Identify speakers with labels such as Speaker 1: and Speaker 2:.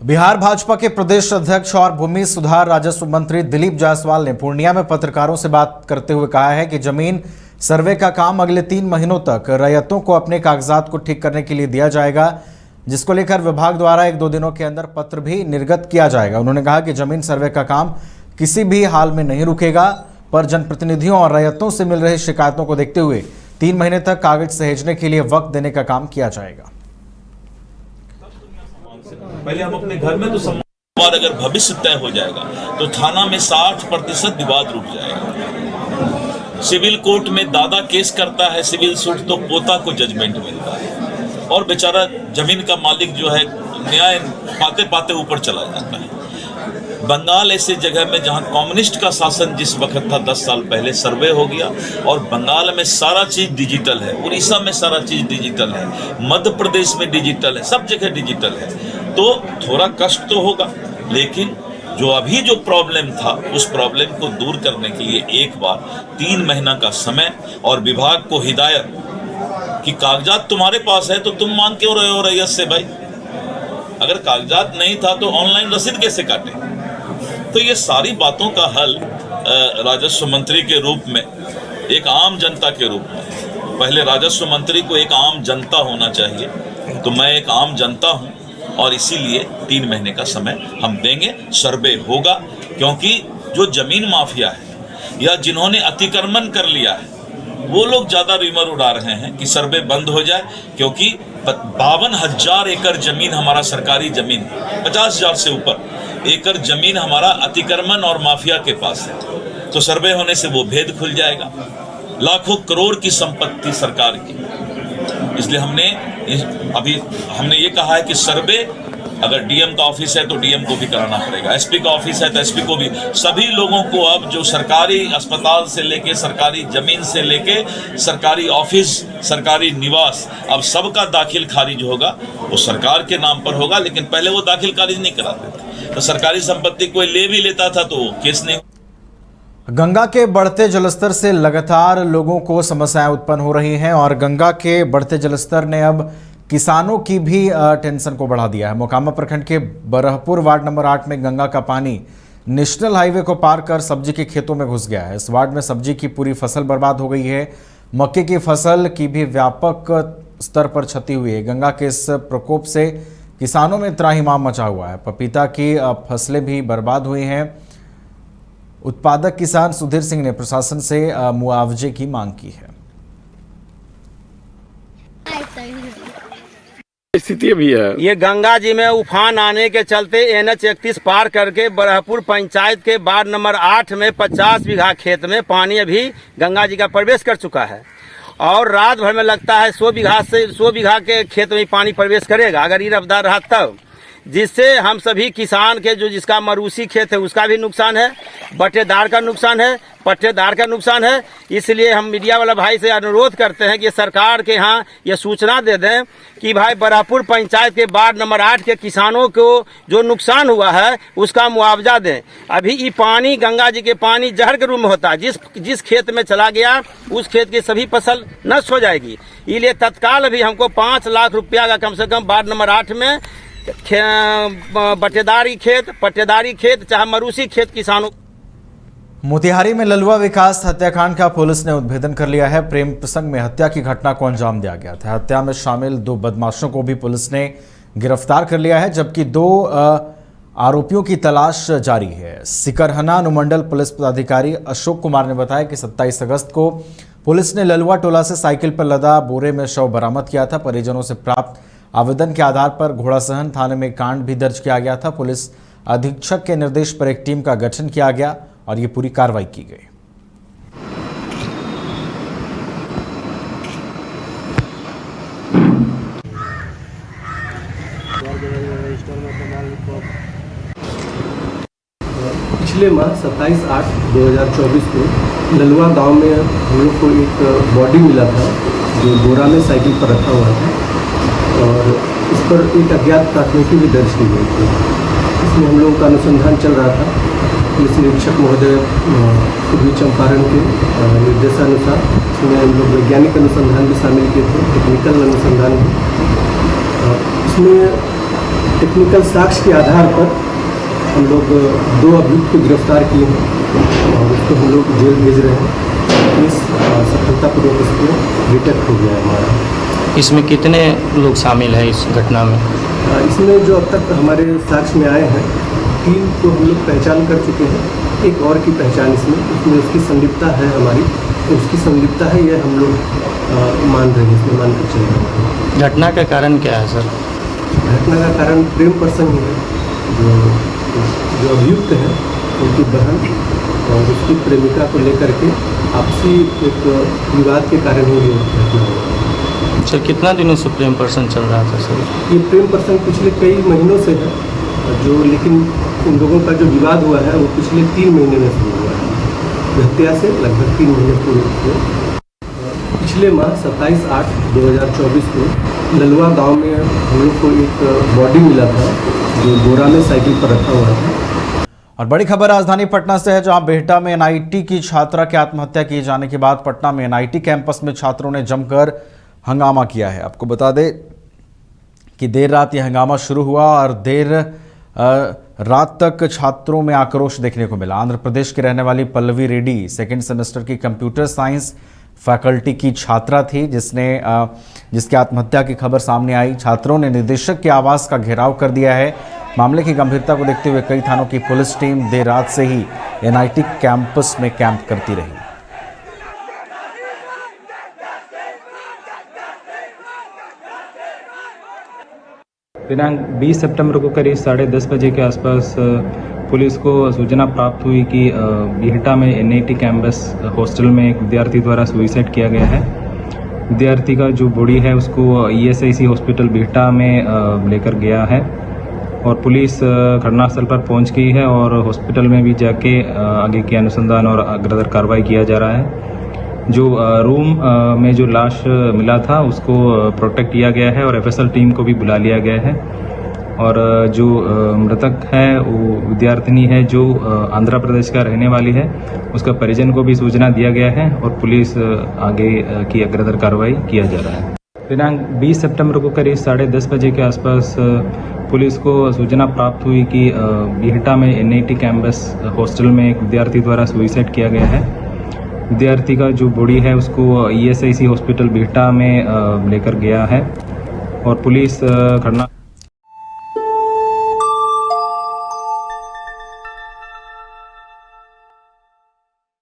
Speaker 1: बिहार भाजपा के प्रदेश अध्यक्ष और भूमि सुधार राजस्व मंत्री दिलीप जायसवाल ने पूर्णिया में पत्रकारों से बात करते हुए कहा है कि जमीन सर्वे का काम अगले 3 महीनों तक रैयतों को अपने कागजात को ठीक करने के लिए दिया जाएगा, जिसको लेकर विभाग द्वारा 1-2 दिनों के अंदर पत्र भी निर्गत किया जाएगा। उन्होंने कहा कि जमीन सर्वे का काम किसी भी हाल में नहीं रुकेगा, पर जनप्रतिनिधियों और रैयतों से मिल रही शिकायतों को देखते हुए 3 महीने तक कागज सहेजने के लिए वक्त देने का काम किया जाएगा।
Speaker 2: पहले हम अपने घर में तो और अगर भविष्य तय हो जाएगा तो थाना में 60% विवाद रुक जाएगा। सिविल कोर्ट में दादा केस करता है सिविल सूट तो पोता को जजमेंट मिलता है और बेचारा जमीन का मालिक जो है न्याय पाते पाते ऊपर चला जाता है। बंगाल ऐसे जगह में जहां कम्युनिस्ट का शासन जिस वक्त था 10 साल पहले सर्वे हो गया और बंगाल में सारा चीज डिजिटल है, उड़ीसा में सारा चीज डिजिटल है, मध्य प्रदेश में डिजिटल है, सब जगह डिजिटल है। तो थोड़ा कष्ट तो होगा, लेकिन जो प्रॉब्लम था उस प्रॉब्लम को दूर करने के लिए एक बार 3 महीना का समय और विभाग को हिदायत कि कागजात तुम्हारे पास है तो तुम मांग क्यों रहे हो रैयत से भाई? अगर कागजात नहीं था तो ऑनलाइन रसीद कैसे काटे? तो ये सारी बातों का हल राजस्व मंत्री के रूप में, एक आम जनता के रूप में, पहले राजस्व मंत्री को एक आम जनता होना चाहिए, तो मैं एक आम जनता हूं और इसीलिए 3 महीने का समय हम देंगे। सर्वे होगा, क्योंकि जो जमीन माफिया है या जिन्होंने अतिक्रमण कर लिया है वो लोग ज्यादा रिमर उड़ा रहे हैं कि सर्वे बंद हो जाए, क्योंकि 52,000 एकड़ जमीन हमारा सरकारी जमीन, 50,000 से ऊपर एकड़ जमीन हमारा अतिक्रमण और माफिया के पास है। तो सर्वे होने से वो भेद खुल जाएगा। लाखों करोड़ की संपत्ति सरकार की, इसलिए हमने ये कहा है कि सर्वे अगर डीएम का ऑफिस है तो डीएम को भी कराना पड़ेगा, एसपी का ऑफिस है तो एसपी को भी, सभी लोगों को अब जो सरकारी अस्पताल से लेके सरकारी जमीन से लेके सरकारी ऑफिस, सरकारी निवास, अब सबका दाखिल खारिज होगा। वो सरकार के नाम पर होगा, लेकिन पहले वो दाखिल खारिज नहीं कराते थे। तो सरकारी संपत्ति कोई ले भी लेता था तो केस नहीं।
Speaker 1: गंगा के बढ़ते जलस्तर से लगातार लोगों को समस्याएं उत्पन्न हो रही हैं और गंगा के बढ़ते जलस्तर ने अब किसानों की भी टेंशन को बढ़ा दिया है। मोकामा प्रखंड के बरहपुर वार्ड नंबर 8 में गंगा का पानी नेशनल हाईवे को पार कर सब्जी के खेतों में घुस गया है। इस वार्ड में सब्जी की पूरी फसल बर्बाद हो गई है। मक्के की फसल की भी व्यापक स्तर पर क्षति हुई है। गंगा के इस प्रकोप से किसानों में त्राहिमाम मचा हुआ है। पपीता की फसलें भी बर्बाद हुई हैं। उत्पादक किसान सुधीर सिंह ने प्रशासन से मुआवजे की मांग की है।
Speaker 3: स्थिति भी है, ये गंगा जी में उफान आने के चलते NH 31 पार करके बरहपुर पंचायत के वार्ड नंबर 8 में 50 बीघा खेत में पानी अभी गंगा जी का प्रवेश कर चुका है और रात भर में लगता है 100 बीघा के खेत में पानी प्रवेश करेगा अगर ये रफ्तार रहा तब, जिससे हम सभी किसान के जो जिसका मरूसी खेत है उसका भी नुकसान है, बटेदार का नुकसान है, पट्टेदार का नुकसान है। इसलिए हम मीडिया वाला भाई से अनुरोध करते हैं कि सरकार के यहाँ ये सूचना दे दें कि भाई बरहपुर पंचायत के वार्ड नंबर 8 के किसानों को जो नुकसान हुआ है उसका मुआवजा दें। अभी ये पानी गंगा जी के पानी जहर के रूप में होता है, जिस खेत में चला गया उस खेत की सभी फसल नष्ट हो जाएगी। इसलिए तत्काल अभी हमको 5 लाख रुपया का कम से कम वार्ड नंबर 8 में बटेदारी खेत, पट्टेदारी खेत, चाहे मरूसी खेत किसानों।
Speaker 1: मोतिहारी में ललुआ विकास हत्याकांड का पुलिस ने उद्भेदन कर लिया है। प्रेम प्रसंग में हत्या की घटना को अंजाम दिया गया था। हत्या में शामिल 2 बदमाशों को भी पुलिस ने गिरफ्तार कर लिया है, जबकि 2 आरोपियों की तलाश जारी है। सिकरहना अनुमंडल पुलिस पदाधिकारी अशोक कुमार ने बताया कि 27 अगस्त को पुलिस ने ललुआ टोला से साइकिल पर लदा बोरे में शव बरामद किया था। परिजनों से प्राप्त आवेदन के आधार पर घोड़ासहन थाने में कांड भी दर्ज किया गया था। पुलिस अधीक्षक के निर्देश पर एक टीम का गठन किया गया और ये पूरी कार्रवाई की गई।
Speaker 4: पिछले माह 27/8/2024 को ललुआ गांव में हम लोग को एक बॉडी मिला था जो बोरा में साइकिल पर रखा हुआ था और इस पर एक अज्ञात प्राथमिकी भी दर्ज की गई थी। इसमें हम लोगों का अनुसंधान चल रहा था। पुलिस निरीक्षक महोदय पूर्वी चंपारण के निर्देशानुसार इसमें हम लोग वैज्ञानिक अनुसंधान भी शामिल किए थे, टेक्निकल अनुसंधान भी। इसमें टेक्निकल साक्ष्य के आधार पर हम लोग 2 अभियुक्त को गिरफ्तार किए हैं और उसको हम लोग जेल भेज रहे हैं। केस सफलतापूर्वक इसको डिटेक्ट हो गया है हमारा।
Speaker 5: इसमें कितने लोग शामिल हैं इस घटना में?
Speaker 4: इसमें जो अब तक हमारे साक्ष्य में आए हैं 3 को हम लोग पहचान कर चुके हैं, एक और की पहचान इसमें उसकी संलिप्तता है हमारी, तो उसकी संलिप्तता है यह हम लोग मान रहे हैं, इसमें मान कर चल रहे हैं।
Speaker 5: घटना का कारण क्या है सर?
Speaker 4: घटना का कारण प्रेम प्रसंग है, जो अभियुक्त है उनकी बहन और उसकी प्रेमिका को लेकर के आपसी एक विवाद के कारण ही ये घटना हुआ।
Speaker 5: सर कितना दिनों से प्रेम प्रसंग चल रहा था सर?
Speaker 4: ये प्रेम प्रसंग पिछले कई महीनों से है, लेकिन इन लोगों का जो विवाद हुआ है वो पिछले 3 महीने में शुरू हुआ है। हत्या से लगभग 3 महीने पूर्व हुए। पिछले माह 27/8/2024 को ललवा गांव में हम लोग को एक बॉडी मिला था जो बोरा में साइकिल पर रखा हुआ था।
Speaker 1: और बड़ी खबर राजधानी पटना से है, जहां बिहटा में एनआईटी की छात्रा की आत्महत्या किए जाने के बाद पटना में एनआईटी कैंपस में छात्रों ने जमकर हंगामा किया है। आपको बता दें कि देर रात यह हंगामा शुरू हुआ और देर रात तक छात्रों में आक्रोश देखने को मिला। आंध्र प्रदेश की रहने वाली पल्लवी रेड्डी 2nd सेमेस्टर की कंप्यूटर साइंस फैकल्टी की छात्रा थी, जिसकी आत्महत्या की खबर सामने आई। छात्रों ने निदेशक के आवास का घेराव कर दिया है। मामले की गंभीरता को देखते हुए कई थानों की पुलिस टीम देर रात से ही एनआईटी कैंपस में कैंप करती रही।
Speaker 6: दिनांक 20 सितंबर को करीब 10:30 बजे के आसपास पुलिस को सूचना प्राप्त हुई कि बिहटा में एनआईटी कैंपस हॉस्टल में एक विद्यार्थी द्वारा सुसाइड किया गया है। विद्यार्थी का जो बॉडी है उसको ईएसआईसी हॉस्पिटल बिहटा में लेकर गया है और पुलिस घटनास्थल पर पहुंच गई है और हॉस्पिटल में भी जाके आगे की अनुसंधान और अग्रतर कार्रवाई किया जा रहा है। जो रूम में जो लाश मिला था उसको प्रोटेक्ट किया गया है और एफएसएल टीम को भी बुला लिया गया है और जो मृतक है वो विद्यार्थिनी है जो आंध्र प्रदेश का रहने वाली है, उसका परिजन को भी सूचना दिया गया है और पुलिस आगे की अग्रतर कार्रवाई किया जा रहा है। दिनांक 20 सितंबर को करीब 10:30 बजे के आसपास पुलिस को सूचना प्राप्त हुई कि बिहटा में एनआईटी कैंपस हॉस्टल में एक विद्यार्थी द्वारा सुसाइड किया गया है। विद्यार्थी का जो बॉडी है उसको ईएसआईसी हॉस्पिटल बिहटा में लेकर गया है और पुलिस घटना